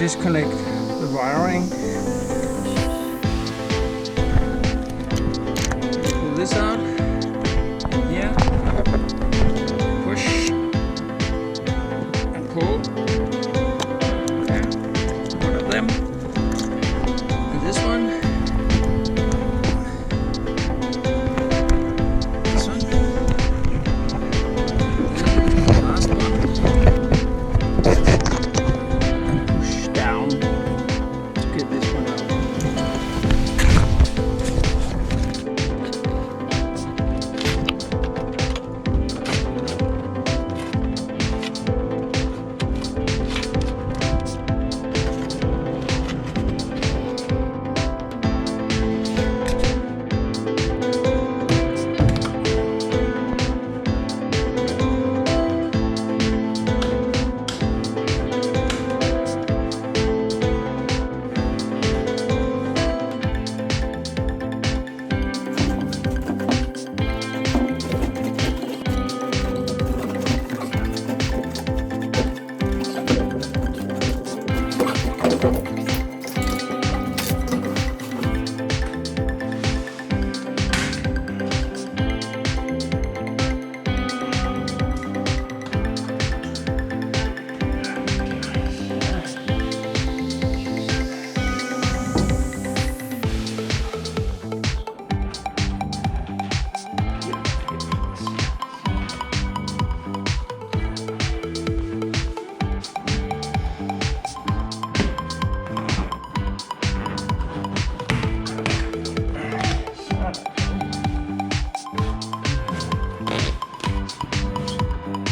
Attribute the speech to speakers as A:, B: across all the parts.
A: disconnect the wiring. Pull this out. Here. Push and pull. Okay. One of them. And this one. This one. And the last one. And push down to get this one out.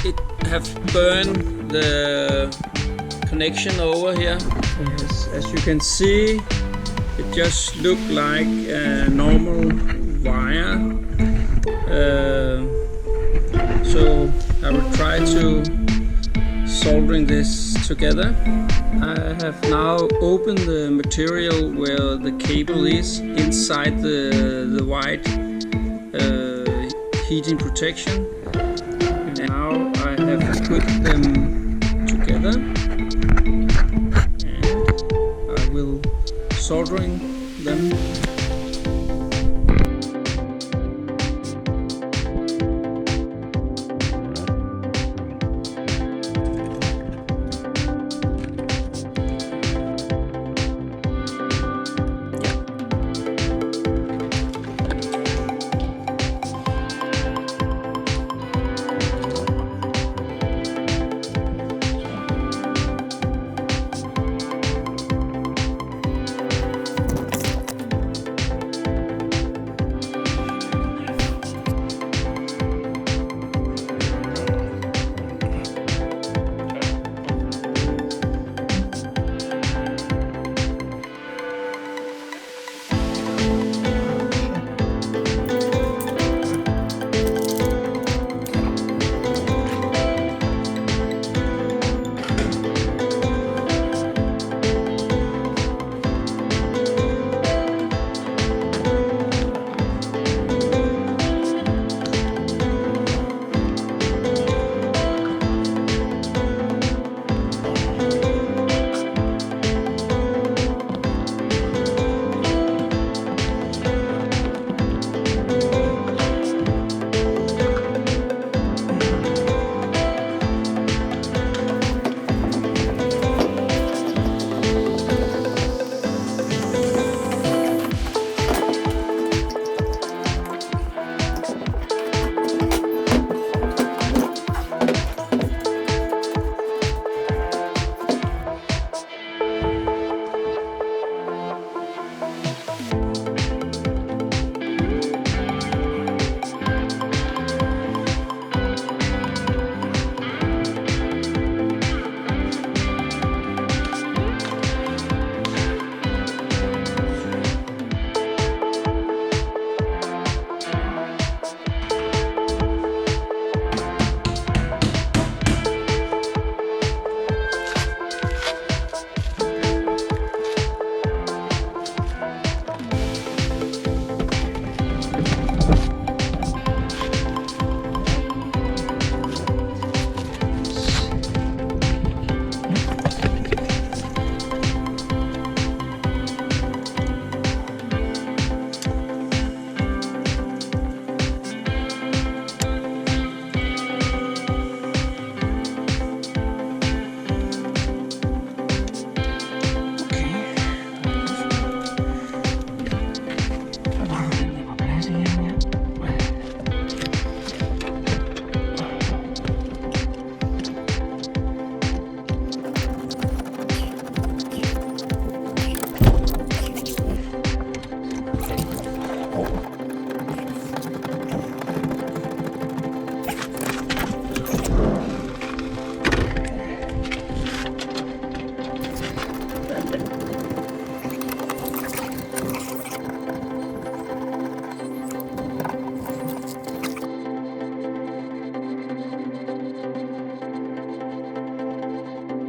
A: It have burned the connection over here. Yes, as you can see, it just looked like a normal wire. So I will try to soldering this together. I have now opened the material where the cable is inside the white heating protection. Now I have put them together and I will soldering them.